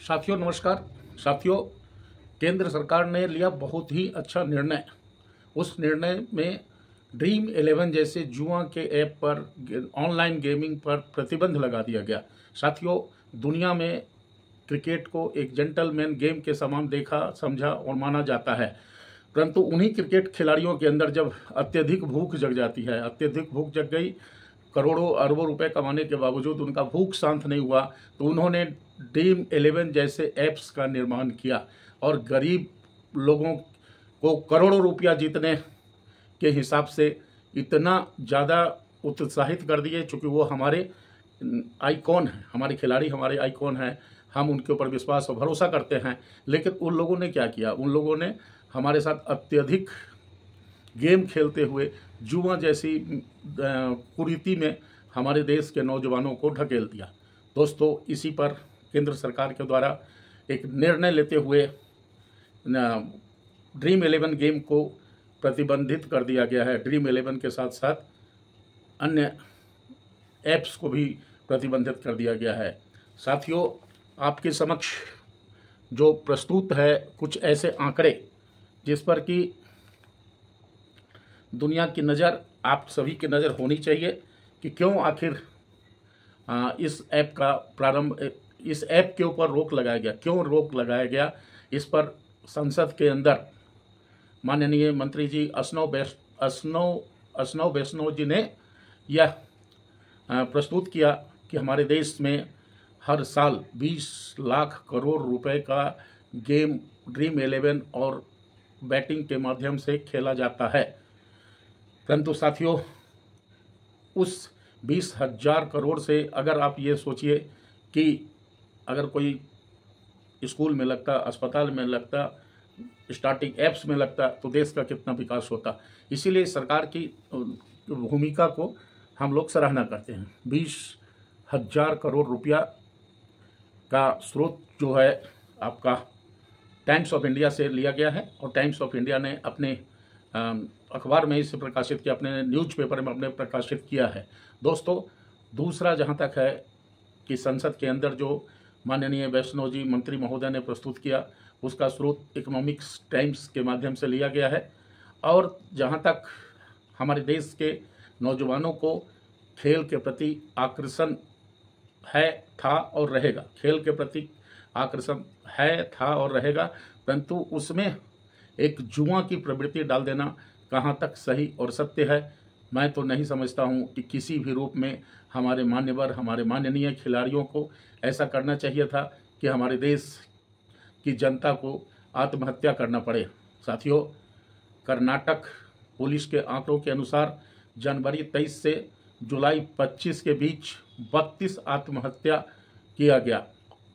साथियों नमस्कार। साथियों, केंद्र सरकार ने लिया बहुत ही अच्छा निर्णय। उस निर्णय में ड्रीम 11 जैसे जुआ के ऐप पर, ऑनलाइन गेमिंग पर प्रतिबंध लगा दिया गया। साथियों, दुनिया में क्रिकेट को एक जेंटलमैन गेम के समान देखा, समझा और माना जाता है, परंतु उन्हीं क्रिकेट खिलाड़ियों के अंदर जब अत्यधिक भूख जग जाती है, अत्यधिक भूख जग गई, करोड़ों अरबों रुपए कमाने के बावजूद उनका भूख शांत नहीं हुआ, तो उन्होंने ड्रीम 11 जैसे ऐप्स का निर्माण किया और गरीब लोगों को करोड़ों रुपया जीतने के हिसाब से इतना ज़्यादा उत्साहित कर दिए। चूँकि वो हमारे आइकॉन हैं, हमारे खिलाड़ी हमारे आइकॉन हैं, हम उनके ऊपर विश्वास और भरोसा करते हैं। लेकिन उन लोगों ने क्या किया? उन लोगों ने हमारे साथ अत्यधिक गेम खेलते हुए जुआ जैसी कुरीति में हमारे देश के नौजवानों को ढकेल दिया। दोस्तों, इसी पर केंद्र सरकार के द्वारा एक निर्णय लेते हुए ड्रीम 11 गेम को प्रतिबंधित कर दिया गया है। ड्रीम 11 के साथ साथ अन्य ऐप्स को भी प्रतिबंधित कर दिया गया है। साथियों, आपके समक्ष जो प्रस्तुत है कुछ ऐसे आंकड़े जिस पर कि दुनिया की नज़र, आप सभी की नज़र होनी चाहिए कि क्यों आखिर इस ऐप का प्रारंभ, इस ऐप के ऊपर रोक लगाया गया, क्यों रोक लगाया गया। इस पर संसद के अंदर माननीय मंत्री जी अश्नव वैष्णव जी ने यह प्रस्तुत किया कि हमारे देश में हर साल 20 लाख करोड़ रुपए का गेम ड्रीम 11 और बैटिंग के माध्यम से खेला जाता है। परंतु साथियों, उस 20,000 करोड़ से अगर आप ये सोचिए कि अगर कोई स्कूल में लगता, अस्पताल में लगता, स्टार्टिंग ऐप्स में लगता, तो देश का कितना विकास होता। इसीलिए सरकार की भूमिका को हम लोग सराहना करते हैं। 20,000 करोड़ रुपया का स्रोत जो है आपका टाइम्स ऑफ इंडिया से लिया गया है और टाइम्स ऑफ इंडिया ने अपने अखबार में इसे प्रकाशित किया, अपने न्यूज़पेपर में अपने प्रकाशित किया है। दोस्तों, दूसरा जहां तक है कि संसद के अंदर जो माननीय वैष्णव जी मंत्री महोदय ने प्रस्तुत किया, उसका स्रोत इकोनॉमिक्स टाइम्स के माध्यम से लिया गया है। और जहां तक हमारे देश के नौजवानों को खेल के प्रति आकर्षण है, था और रहेगा, खेल के प्रति आकर्षण है, था और रहेगा, परंतु उसमें एक जुआ की प्रवृत्ति डाल देना कहाँ तक सही और सत्य है, मैं तो नहीं समझता हूँ कि किसी भी रूप में हमारे मान्यवर, हमारे माननीय खिलाड़ियों को ऐसा करना चाहिए था कि हमारे देश की जनता को आत्महत्या करना पड़े। साथियों, कर्नाटक पुलिस के आंकड़ों के अनुसार जनवरी 23 से जुलाई 25 के बीच 32 आत्महत्या किया गया।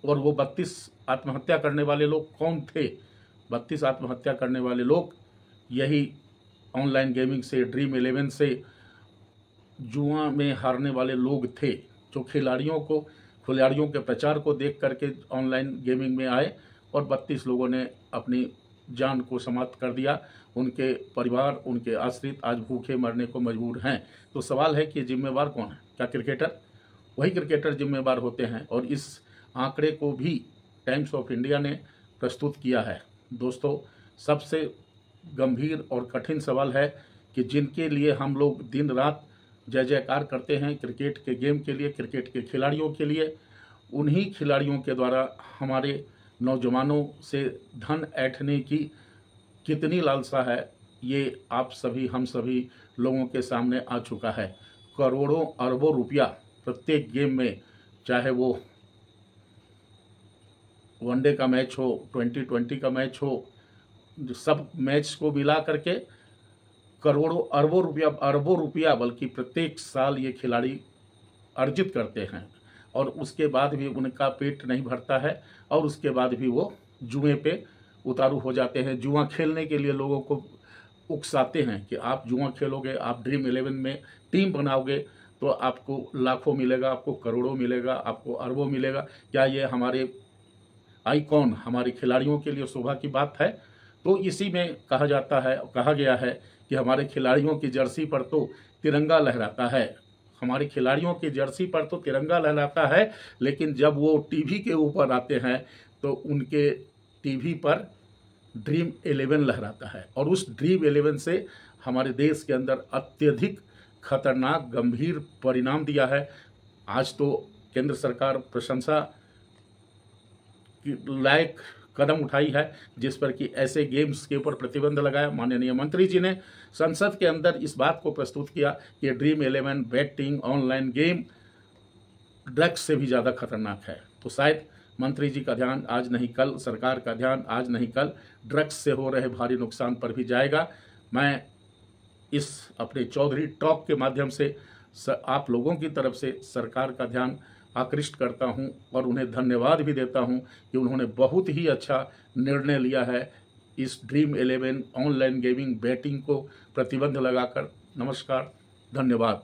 और वो 32 आत्महत्या करने वाले लोग कौन थे? 32 आत्महत्या करने वाले लोग यही ऑनलाइन गेमिंग से, ड्रीम 11 से, जुआ में हारने वाले लोग थे, जो खिलाड़ियों के प्रचार को देख करके ऑनलाइन गेमिंग में आए और 32 लोगों ने अपनी जान को समाप्त कर दिया। उनके परिवार, उनके आश्रित आज भूखे मरने को मजबूर हैं। तो सवाल है कि जिम्मेवार कौन है? क्या क्रिकेटर? वही क्रिकेटर जिम्मेवार होते हैं। और इस आंकड़े को भी टाइम्स ऑफ इंडिया ने प्रस्तुत किया है। दोस्तों, सबसे गंभीर और कठिन सवाल है कि जिनके लिए हम लोग दिन रात जय जयकार करते हैं क्रिकेट के गेम के लिए, क्रिकेट के खिलाड़ियों के लिए, उन्हीं खिलाड़ियों के द्वारा हमारे नौजवानों से धन ऐंठने की कितनी लालसा है, ये आप सभी, हम सभी लोगों के सामने आ चुका है। करोड़ों अरबों रुपया प्रत्येक गेम में, चाहे वो वनडे का मैच हो, 2020 का मैच हो, सब मैच को मिला करके करोड़ों अरबों रुपया बल्कि प्रत्येक साल ये खिलाड़ी अर्जित करते हैं। और उसके बाद भी उनका पेट नहीं भरता है और उसके बाद भी वो जुए पे उतारू हो जाते हैं। जुआ खेलने के लिए लोगों को उकसाते हैं कि आप जुआ खेलोगे, आप ड्रीम 11 में टीम बनाओगे तो आपको लाखों मिलेगा, आपको करोड़ों मिलेगा, आपको अरबों मिलेगा। क्या ये हमारे आइकॉन, हमारे खिलाड़ियों के लिए शोभा की बात है? तो इसी में कहा गया है कि हमारे खिलाड़ियों की जर्सी पर तो तिरंगा लहराता है, हमारे खिलाड़ियों की जर्सी पर तो तिरंगा लहराता है, लेकिन जब वो टीवी के ऊपर आते हैं तो उनके टीवी पर ड्रीम 11 लहराता है और उस ड्रीम 11 से हमारे देश के अंदर अत्यधिक खतरनाक गंभीर परिणाम दिया है। आज तो केंद्र सरकार प्रशंसा की लायक कदम उठाई है, जिस पर कि ऐसे गेम्स के ऊपर प्रतिबंध लगाया। माननीय मंत्री जी ने संसद के अंदर इस बात को प्रस्तुत किया कि dream 11 betting online game drugs से भी ज़्यादा खतरनाक है। तो शायद मंत्री जी का ध्यान आज नहीं कल, सरकार का ध्यान आज नहीं कल ड्रग्स से हो रहे भारी नुकसान पर भी जाएगा। मैं इस अपने चौधरी टॉक के माध्यम से आप लोगों की तरफ से सरकार का ध्यान आकृष्ट करता हूं और उन्हें धन्यवाद भी देता हूं कि उन्होंने बहुत ही अच्छा निर्णय लिया है इस ड्रीम 11 ऑनलाइन गेमिंग बैटिंग को प्रतिबंध लगाकर। नमस्कार, धन्यवाद।